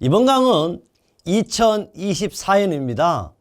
이번 강은 2024년입니다.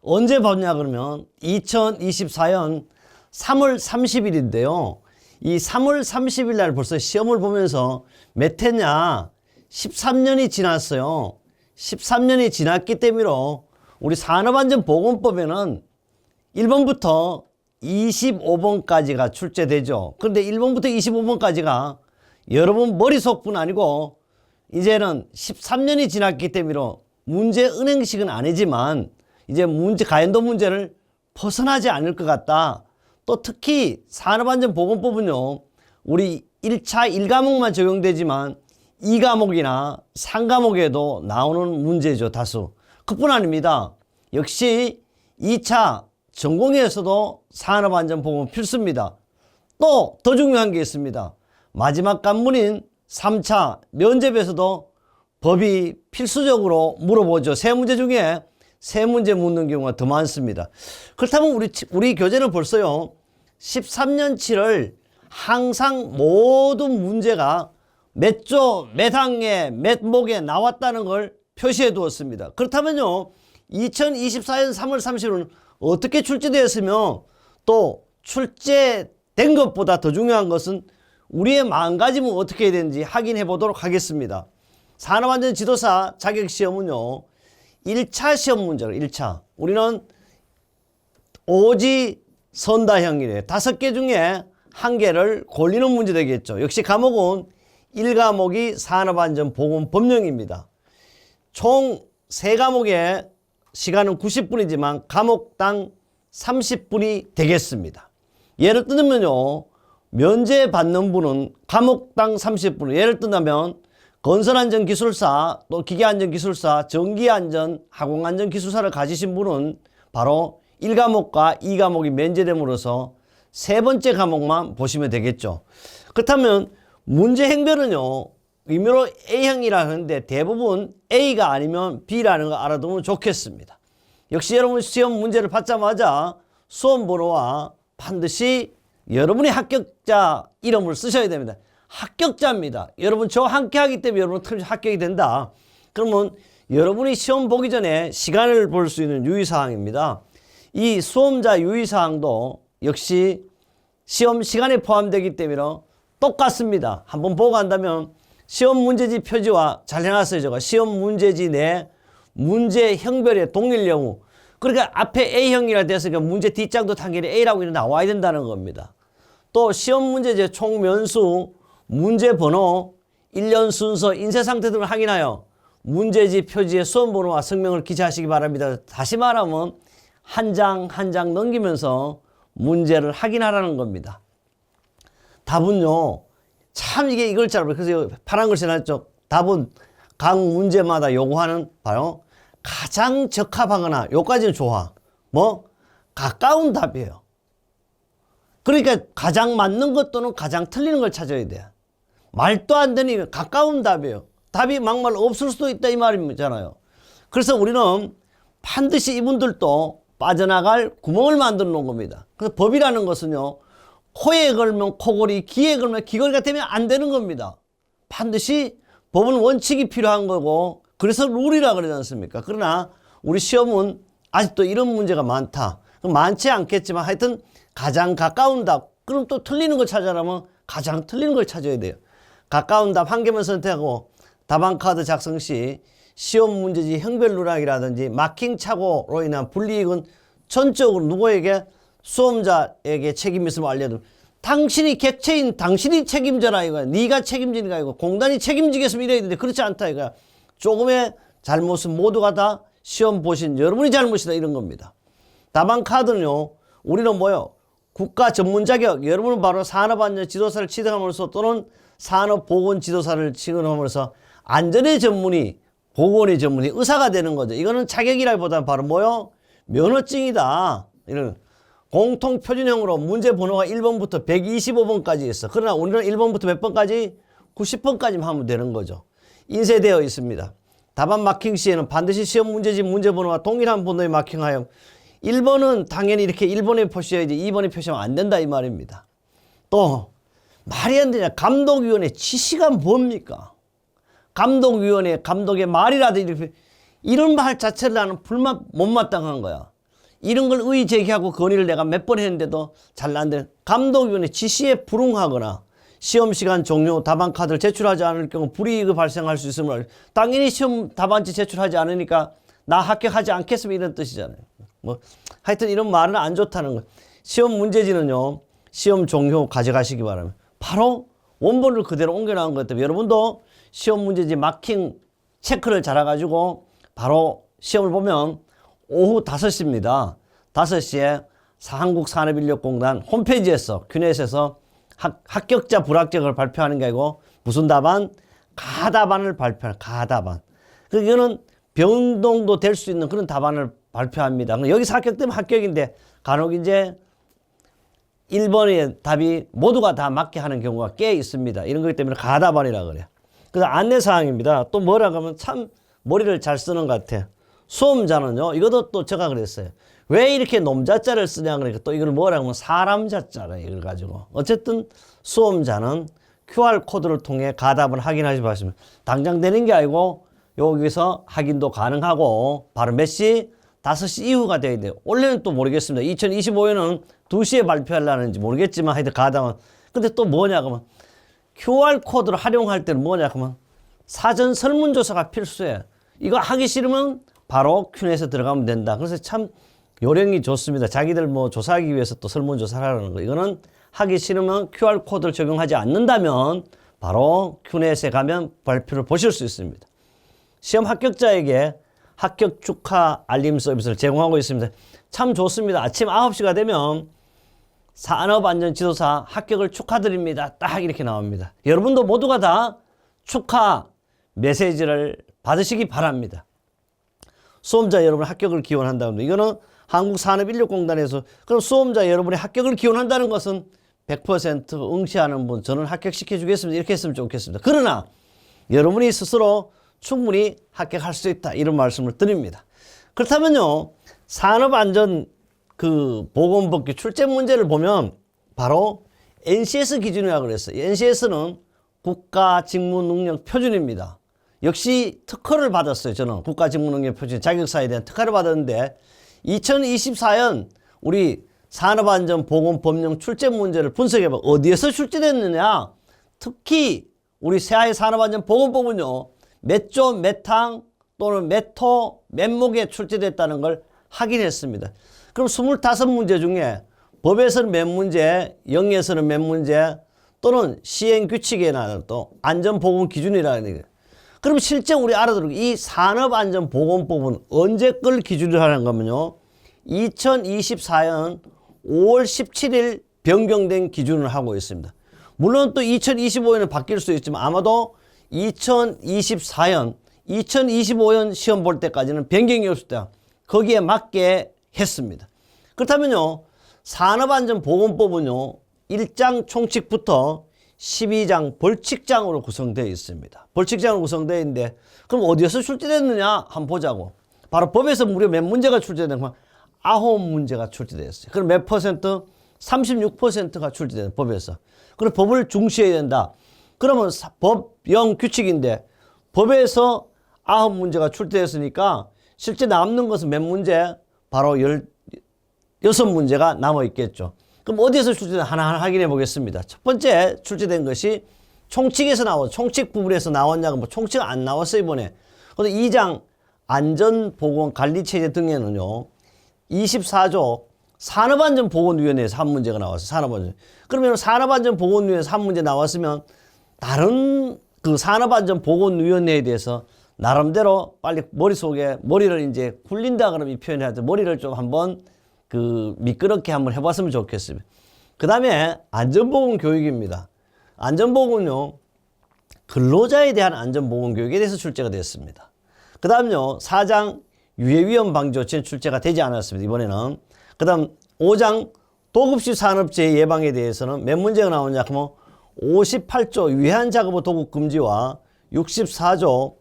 언제 봤냐 그러면 2024년 3월 30일인데요. 이 3월 30일 날 벌써 시험을 보면서 몇 회냐? 13년이 지났어요. 13년이 지났기 때문에 우리 산업안전보건법에는 1번부터 25번까지가 출제되죠. 그런데 1번부터 25번까지가 여러분 머릿속뿐 아니고 이제는 13년이 지났기 때문에 문제 은행식은 아니지만 이제 가연도 문제를 벗어나지 않을 것 같다. 또 특히 산업안전보건법은요, 우리 1차 1과목만 적용되지만 2과목이나 3과목에도 나오는 문제죠, 다수. 그뿐 아닙니다. 역시 2차 전공에서도 산업안전보건 필수입니다. 또 더 중요한 게 있습니다. 마지막 관문인 3차 면접에서도 법이 필수적으로 물어보죠. 세 문제 중에 세 문제 묻는 경우가 더 많습니다. 그렇다면 우리 교재는 벌써요, 13년치를 항상 모든 문제가 몇 조, 몇 항에, 몇 목에 나왔다는 걸 표시해 두었습니다. 그렇다면요, 2024년 3월 30일은 어떻게 출제되었으며 또 출제된 것보다 더 중요한 것은 우리의 마음가짐은 어떻게 해야 되는지 확인해 보도록 하겠습니다. 산업안전지도사 자격시험은요, 1차 시험 문제로 1차. 우리는 오지 선다형이래요. 5개 중에 1개를 골리는 문제 되겠죠. 역시 과목은 1과목이 산업안전보건법령입니다. 총 3과목의 시간은 90분이지만 과목당 30분이 되겠습니다. 예를 들면요, 면제 받는 분은 과목당 30분. 예를 들면 건설안전기술사, 또 기계안전기술사, 전기안전, 화공안전기술사를 가지신 분은 바로 1과목과 2과목이 면제됨으로써 세 번째 과목만 보시면 되겠죠. 그렇다면 문제 행별은요, 의미로 A형이라 하는데 대부분 A가 아니면 B라는 거 알아두면 좋겠습니다. 역시 여러분 시험 문제를 받자마자 수험번호와 반드시 여러분의 합격자 이름을 쓰셔야 됩니다. 합격자입니다. 여러분 저 함께 하기 때문에 여러분 틀림없이 합격이 된다. 그러면 여러분이 시험 보기 전에 시간을 볼 수 있는 유의사항입니다. 이 수험자 유의사항도 역시 시험 시간에 포함되기 때문에 똑같습니다. 한번 보고 간다면 시험 문제지 표지와 잘 해놨어요. 제가 시험 문제지 내 문제 형별의 동일 경우, 그러니까 앞에 A형이라 됐으니까 문제 뒷장도 당연히 A라고 나와야 된다는 겁니다. 또 시험 문제지 총 면수, 문제 번호, 1년 순서, 인쇄 상태 등을 확인하여 문제지 표지에 수험 번호와 성명을 기재하시기 바랍니다. 다시 말하면 한 장 한 장 넘기면서 문제를 확인하라는 겁니다. 답은요, 참 이걸 잘 모르겠어요. 그래서 파란 글씨 나왔죠. 답은 각 문제마다 요구하는 바로 가장 적합하거나 요까지는 좋아. 뭐? 가까운 답이에요. 그러니까 가장 맞는 것 또는 가장 틀리는 걸 찾아야 돼. 말도 안 되니 가까운 답이에요. 답이 막말 없을 수도 있다 이 말이잖아요. 그래서 우리는 반드시 이분들도 빠져나갈 구멍을 만들어 놓은 겁니다. 그래서 법이라는 것은요, 코에 걸면 코골이, 귀에 걸면 귀걸이가 되면 안 되는 겁니다. 반드시 법은 원칙이 필요한 거고, 그래서 룰이라 그러지 않습니까? 그러나 우리 시험은 아직도 이런 문제가 많다. 많지 않겠지만 하여튼 가장 가까운 답, 그럼 또 틀리는 걸 찾아라면 가장 틀리는 걸 찾아야 돼요. 가까운 답 한 개만 선택하고 답안 카드 작성 시 시험 문제지 형별 누락이라든지 마킹 착오로 인한 불이익은 전적으로 누구에게? 수험자에게 책임이 있음을 알려두면, 당신이 객체인 당신이 책임져라 이거야. 네가 책임지는 거 아니고 공단이 책임지겠으면 이래야 되는데 그렇지 않다 이거야. 조금의 잘못은 모두가 다 시험 보신 여러분이 잘못이다 이런 겁니다. 답안 카드는요, 우리는 뭐요? 국가 전문 자격, 여러분은 바로 산업안전 지도사를 취득함으로써 또는 산업보건 지도사를 취득함으로써 안전의 전문의, 보건의 전문의, 의사가 되는 거죠. 이거는 자격이라기보다는 바로 뭐요? 면허증이다. 이런 공통표준형으로 문제 번호가 1번부터 125번까지 있어. 그러나 우리는 1번부터 몇 번까지? 90번까지만 하면 되는 거죠. 인쇄되어 있습니다. 답안 마킹 시에는 반드시 시험 문제지 문제 번호와 동일한 번호에 마킹하여 1번은 당연히 이렇게 1번에 표시해야지 2번에 표시하면 안 된다 이 말입니다. 또 말이 안 되냐. 감독위원회 지시가 뭡니까? 감독위원회 감독의 말이라든지 이런 말 자체를 나는 불만 못마땅한 거야. 이런 걸 의의 제기하고 건의를 내가 몇 번 했는데도 잘 안 돼. 감독위원회 지시에 불응하거나 시험 시간 종료 답안 카드를 제출하지 않을 경우 불이익이 발생할 수 있으므로 당연히 시험 답안지 제출하지 않으니까 나 합격하지 않겠으면 이런 뜻이잖아요. 뭐 하여튼 이런 말은 안 좋다는 거예요. 시험 문제지는요. 시험 종료 가져가시기 바랍니다. 바로 원본을 그대로 옮겨 나온 것 같아요. 여러분도 시험 문제지 마킹 체크를 잘해가지고 바로 시험을 보면 오후 5시입니다. 5시에 한국산업인력공단 홈페이지에서 큐넷에서 합격자 불합격을 발표하는 게 아니고 무슨 답안? 가답안을 발표하는 가답안. 이거는 변동도 될 수 있는 그런 답안을 발표합니다. 여기서 합격되면 합격인데 간혹 이제 1번의 답이 모두가 다 맞게 하는 경우가 꽤 있습니다. 이런 것 때문에 가답안이라고 그래요. 그래서 안내사항입니다. 또 뭐라고 하면 참 머리를 잘 쓰는 것 같아요. 수험자는요. 이것도 또 제가 그랬어요. 왜 이렇게 놈자자를 쓰냐 그러니까 또 이걸 뭐라고 하면 사람자자라 이걸 가지고. 어쨌든 수험자는 QR코드를 통해 가답을 확인하시 바랍니다. 당장 되는 게 아니고 여기서 확인도 가능하고 바로 몇 시? 5시 이후가 돼야 돼요. 원래는 또 모르겠습니다. 2025년은 2시에 발표하려는지 모르겠지만 하여튼 가답은. 근데 또 뭐냐 그러면 QR코드를 활용할 때는 뭐냐 그러면 사전 설문조사가 필수예요. 이거 하기 싫으면 바로 큐넷에 들어가면 된다. 그래서 참 요령이 좋습니다. 자기들 뭐 조사하기 위해서 또 설문조사를 하라는 거. 이거는 하기 싫으면 QR코드를 적용하지 않는다면 바로 큐넷에 가면 발표를 보실 수 있습니다. 시험 합격자에게 합격 축하 알림 서비스를 제공하고 있습니다. 참 좋습니다. 아침 9시가 되면 산업안전지도사 합격을 축하드립니다. 딱 이렇게 나옵니다. 여러분도 모두가 다 축하 메시지를 받으시기 바랍니다. 수험자 여러분 합격을 기원한다는데 이거는 한국산업인력공단에서 그럼 수험자 여러분의 합격을 기원한다는 것은 100% 응시하는 분 저는 합격시켜 주겠습니다. 이렇게 했으면 좋겠습니다. 그러나 여러분이 스스로 충분히 합격할 수 있다 이런 말씀을 드립니다. 그렇다면요 산업안전 보건법규 출제 문제를 보면 바로 NCS 기준이라고 그랬어요. NCS는 국가직무능력 표준입니다. 역시 특허를 받았어요. 저는 국가직무능력 표준 자격사에 대한 특허를 받았는데 2024년 우리 산업안전보건법령 출제 문제를 분석해봐. 어디에서 출제됐느냐? 특히 우리 새하의 산업안전보건법은요. 몇 조, 몇 항 또는 몇 호, 몇 목에 출제됐다는 걸 확인했습니다. 그럼 25문제 중에 법에서는 몇 문제, 영에서는 몇 문제 또는 시행규칙에나 또 안전보건기준이라는 거예요. 그럼 실제 우리 알아두고 이 산업안전보건법은 언제 걸 기준으로 하는 거면요. 2024년 5월 17일 변경된 기준을 하고 있습니다. 물론 또 2025년은 바뀔 수 있지만 아마도 2024년, 2025년 시험 볼 때까지는 변경이 없을 때 거기에 맞게 했습니다. 그렇다면요. 산업안전보건법은요. 1장 총칙부터 12장 벌칙장으로 구성되어 있습니다. 벌칙장으로 구성되어 있는데 그럼 어디에서 출제됐느냐 한번 보자고. 바로 법에서 무려 몇 문제가 출제된 9문제가 출제되었어요. 그럼 몇 퍼센트? 36%가 출제된 법에서. 그럼 법을 중시해야 된다. 그러면 법령 규칙인데 법에서 9문제가 출제됐으니까 실제 남는 것은 몇 문제? 바로 16문제가 남아 있겠죠. 그럼 어디에서 출제된 하나하나 확인해 보겠습니다. 첫 번째 출제된 것이 총칙에서 나왔죠. 총칙 부분에서 나왔냐고 뭐 총칙 안 나왔어요 이번에. 그런데 2장 안전보건관리체제 등에는요. 24조 산업안전보건위원회에서 한 문제가 나왔어요. 산업안전. 그러면 산업안전보건위원회에서 한 문제 나왔으면 다른 그 산업안전보건위원회에 대해서 나름대로 빨리 머릿속에 머리를 이제 굴린다 그러면 이 표현해야 돼. 머리를 좀 한번 미끄럽게 한번 해봤으면 좋겠습니다. 그 다음에 안전보건 교육입니다. 안전보건은요, 근로자에 대한 안전보건 교육에 대해서 출제가 됐습니다. 그 다음요, 4장 유해위험 방지 조치는 출제가 되지 않았습니다. 이번에는. 그 다음 5장 도급식 산업재해 예방에 대해서는 몇 문제가 나오냐 하면 58조 유해한 작업의 도급 금지와 64조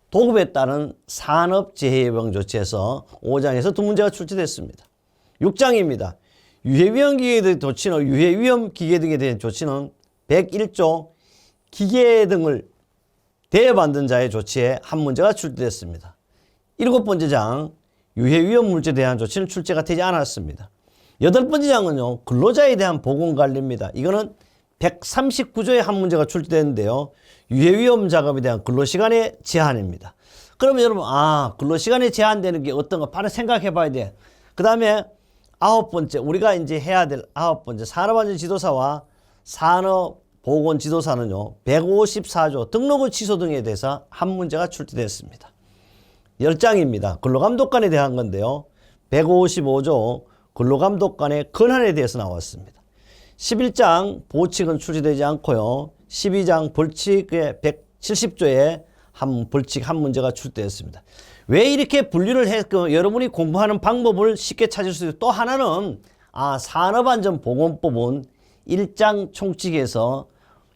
도급에 따른 산업재해 예방 조치에서 5장에서 2문제가 출제됐습니다. 6장입니다. 유해위험 기계 등 조치는 유해위험 기계 등에 대한 조치는 101조 기계 등을 대여받는 자의 조치에 한 문제가 출제됐습니다. 7번째 장 유해위험 물질에 대한 조치는 출제가 되지 않았습니다. 8번째 장은요, 근로자에 대한 보건관리입니다. 이거는 139조에 한 문제가 출제되는데요. 유해위험 작업에 대한 근로시간의 제한입니다. 그러면 여러분, 근로시간에 제한되는 게 어떤가 바로 생각해 봐야 돼. 그 다음에 9번째, 우리가 이제 해야 될 9번째, 산업안전지도사와 산업보건지도사는요, 154조 등록의 취소 등에 대해서 한 문제가 출제됐습니다. 10장입니다. 근로감독관에 대한 건데요. 155조 근로감독관의 권한에 대해서 나왔습니다. 11장 보칙은 출제되지 않고요. 12장 벌칙의 170조에 벌칙 한 문제가 출제됐습니다. 왜 이렇게 분류를 했고 여러분이 공부하는 방법을 쉽게 찾을 수 있고 또 하나는 산업안전보건법은 1장 총칙에서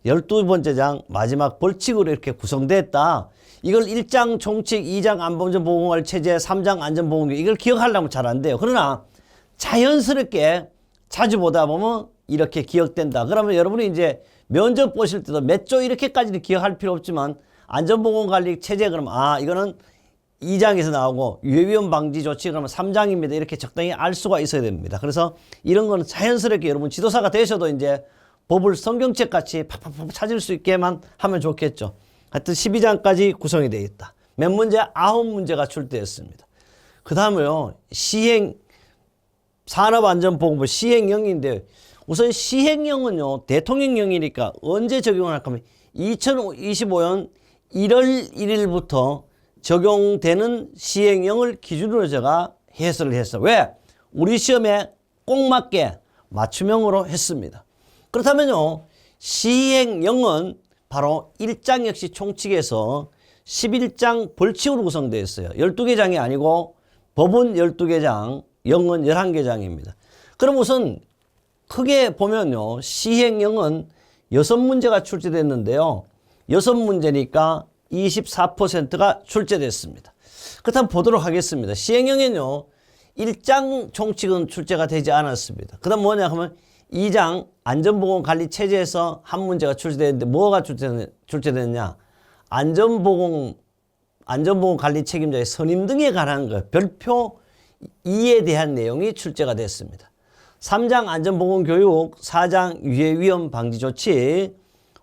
12번째 장 마지막 벌칙으로 이렇게 구성됐다. 이걸 1장 총칙, 2장 안전보건관리 체제, 3장 안전보건교육 이걸 기억하려면 잘 안 돼요. 그러나 자연스럽게 자주 보다 보면 이렇게 기억된다. 그러면 여러분이 이제 면접 보실 때도 몇 조 이렇게까지는 기억할 필요 없지만 안전보건관리 체제 그러면 이거는 2장에서 나오고 유해위험 방지 조치 그러면 3장입니다. 이렇게 적당히 알 수가 있어야 됩니다. 그래서 이런 거는 자연스럽게 여러분 지도사가 되셔도 이제 법을 성경책 같이 팍팍팍 찾을 수 있게만 하면 좋겠죠. 하여튼 12장까지 구성이 되어 있다. 몇 문제? 9문제가 출제했습니다. 그 다음에요. 산업안전보건법 시행령인데 우선 시행령은요. 대통령령이니까 언제 적용을 할 거면 2025년 1월 1일부터 적용되는 시행령을 기준으로 제가 해설을 했어요. 왜? 우리 시험에 꼭 맞게 맞춤형으로 했습니다. 그렇다면요. 시행령은 바로 1장 역시 총칙에서 11장 벌칙으로 구성되어 있어요. 12개 장이 아니고 법은 12개 장, 영은 11개 장입니다. 그럼 우선 크게 보면요. 시행령은 6문제가 출제됐는데요. 6문제니까 24%가 출제됐습니다. 그렇다면 보도록 하겠습니다. 시행령에는요. 1장 총칙은 출제가 되지 않았습니다. 그 다음 뭐냐 하면 2장 안전보건관리체제에서 한 문제가 출제됐는데 뭐가 출제됐냐. 안전보건관리 책임자의 선임 등에 관한 것 별표 2에 대한 내용이 출제가 됐습니다. 3장 안전보건교육, 4장 유해위험 방지조치,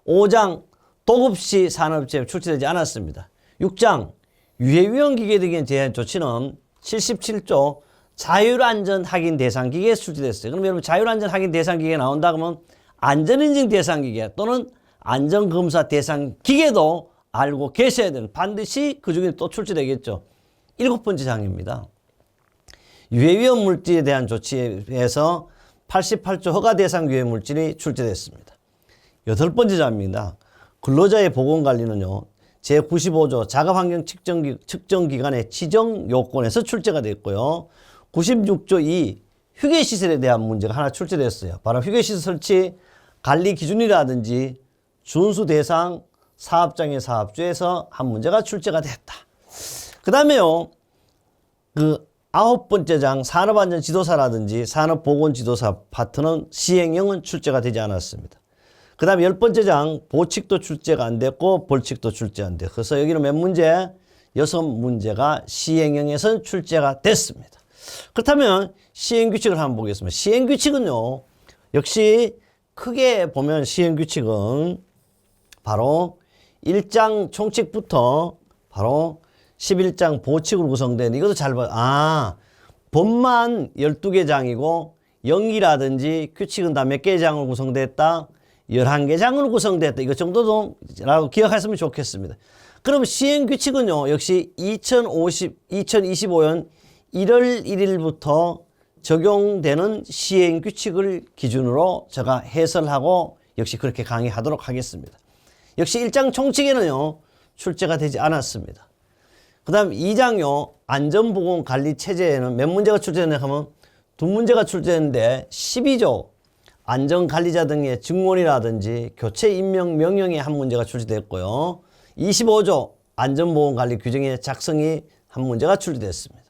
5장 도급시 산업재해 출제되지 않았습니다. 6장 유해위험기계 등에 대한 조치는 77조 자율안전 확인 대상 기계에 출제됐어요. 그럼 여러분 자율안전 확인 대상 기계 나온다 그러면 안전인증 대상 기계 또는 안전검사 대상 기계도 알고 계셔야 되는 반드시 그 중에 또 출제되겠죠. 7번째 장입니다. 유해위험 물질에 대한 조치에서 88조 허가 대상 유해 물질이 출제됐습니다. 8번째 장입니다. 근로자의 보건관리는요. 제95조 작업환경 측정기관의 지정 요건에서 출제가 됐고요. 96조 2 휴게시설에 대한 문제가 하나 출제됐어요. 바로 휴게시설 설치 관리 기준이라든지 준수 대상 사업장의 사업주에서 한 문제가 출제가 됐다. 그 다음에요. 9번째 장 산업안전지도사라든지 산업보건지도사 파트는 시행령은 출제가 되지 않았습니다. 그 다음에 10번째 장 보칙도 출제가 안 됐고 벌칙도 출제 안 됐고 그래서 여기는 몇 문제? 6문제가 시행령에서는 출제가 됐습니다. 그렇다면 시행규칙을 한번 보겠습니다. 시행규칙은요. 역시 크게 보면 시행규칙은 바로 1장 총칙부터 바로 11장 보칙으로 구성된 이것도 잘 봐. 법만 12개 장이고 영기라든지 규칙은 다 몇 개 장으로 구성됐다? 11개 장으로 구성됐다. 이것 정도도 라고 기억하시면 좋겠습니다. 그럼 시행규칙은요. 역시 2025년 1월 1일부터 적용되는 시행규칙을 기준으로 제가 해설하고 역시 그렇게 강의하도록 하겠습니다. 역시 1장 총칙에는요. 출제가 되지 않았습니다. 그 다음 2장요. 안전보건관리체제에는 몇 문제가 출제됐냐 하면 2문제가 출제됐는데 12조 안전관리자 등의 증원이라든지 교체 임명 명령에 한 문제가 출제됐고요. 25조 안전보건관리 규정의 작성이 한 문제가 출제됐습니다.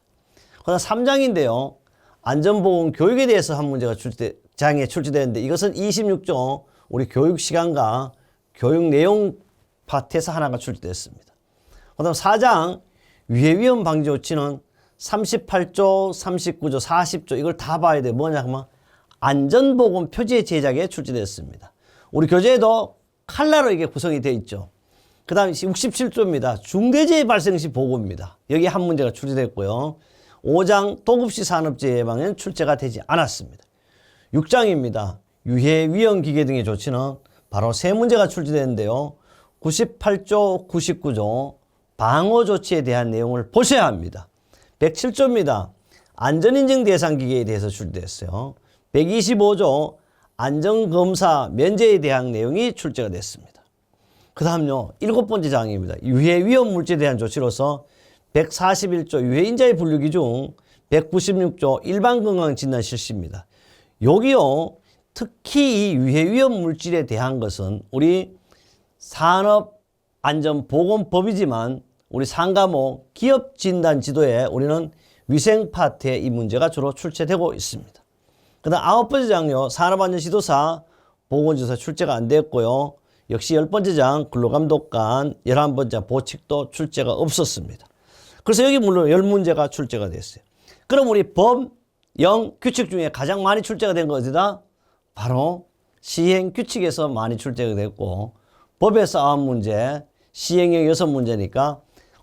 그 다음 3장인데요. 안전보건 교육에 대해서 한 문제가 장에 출제되는데 이것은 26조 우리 교육시간과 교육 내용 파트에서 하나가 출제됐습니다. 그 다음 4장 유해위험 방지 조치는 38조, 39조, 40조 이걸 다 봐야 돼. 뭐냐 하면 안전보건 표지의 제작에 출제됐습니다. 우리 교재에도 칼라로 이게 구성이 되어 있죠. 그 다음 67조입니다. 중대재해 발생 시 보고입니다. 여기 한 문제가 출제됐고요. 5장 도급시 산업재해 예방에는 출제가 되지 않았습니다. 6장입니다. 유해 위험 기계 등의 조치는 바로 세 문제가 출제되는데요. 98조, 99조 방어 조치에 대한 내용을 보셔야 합니다. 107조입니다. 안전인증 대상 기계에 대해서 출제됐어요. 125조 안전검사 면제에 대한 내용이 출제가 됐습니다. 그 다음요 7번째 장입니다. 유해 위험 물질에 대한 조치로서 141조 유해인자의 분류기 중 196조 일반건강진단 실시입니다. 여기요 특히 이 유해 위험 물질에 대한 것은 우리 산업안전보건법이지만 우리 상과목 기업진단지도에 우리는 위생 파트에 이 문제가 주로 출제되고 있습니다. 그 다음 9번째 장요 산업안전지도사 보건지도사 출제가 안 됐고요. 역시 10번째 장 근로감독관 11번째 장 보칙도 출제가 없었습니다. 그래서 여기 물론 10문제가 출제가 됐어요. 그럼 우리 법, 영, 규칙 중에 가장 많이 출제가 된 거 어디다? 바로 시행규칙에서 많이 출제가 됐고 법에서 9문제, 시행령 6문제니까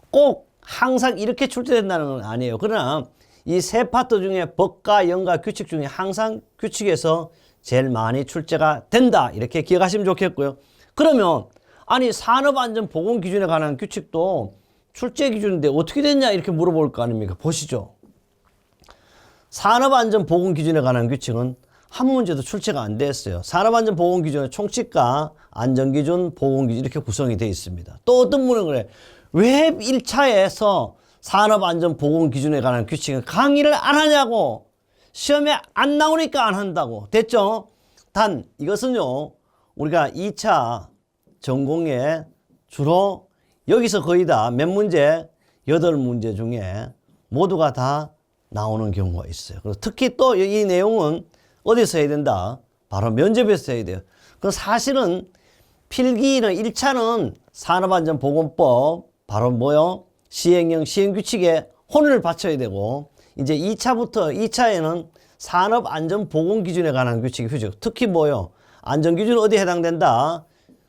꼭 항상 이렇게 출제된다는 건 아니에요. 그러나 이 세 파트 중에 법과 영과 규칙 중에 항상 규칙에서 제일 많이 출제가 된다. 이렇게 기억하시면 좋겠고요. 그러면 아니 산업안전보건기준에 관한 규칙도 출제 기준인데 어떻게 됐냐 이렇게 물어볼 거 아닙니까? 보시죠. 산업안전보건기준에 관한 규칙은 한 문제도 출제가 안 됐어요. 산업안전보건기준은 총칙과 안전기준, 보건기준 이렇게 구성이 되어 있습니다. 또 어떤 분은 그래. 왜 1차에서 산업안전보건기준에 관한 규칙은 강의를 안 하냐고. 시험에 안 나오니까 안 한다고. 됐죠? 단 이것은요. 우리가 2차 전공에 주로 여기서 거의 다 몇 문제? 8문제 중에 모두가 다 나오는 경우가 있어요. 그리고 특히 또 이 내용은 어디서 해야 된다? 바로 면접에서 해야 돼요. 그 사실은 필기는 1차는 산업안전보건법 바로 뭐요? 시행령, 시행규칙에 혼을 바쳐야 되고 이제 2차에는 산업안전보건기준에 관한 규칙이 표시고 특히 뭐요? 안전기준 어디에 해당된다?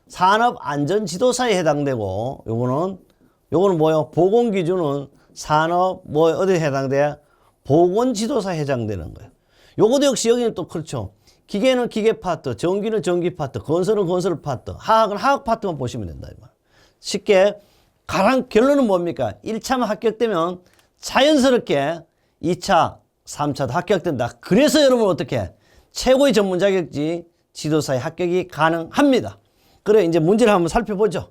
산업안전지도사에 해당되고 요거는 뭐요? 보건기준은 산업 어디에 해당돼? 보건지도사에 해당되는 거예요. 요것도 역시 여기는 또 그렇죠. 기계는 기계 파트, 전기는 전기 파트, 건설은 건설 파트, 화학은 화학 파트만 보시면 된다. 쉽게 가장 결론은 뭡니까? 1차만 합격되면 자연스럽게 2차, 3차도 합격된다. 그래서 여러분 어떻게 최고의 전문 자격지 지도사의 합격이 가능합니다. 그래 이제 문제를 한번 살펴보죠.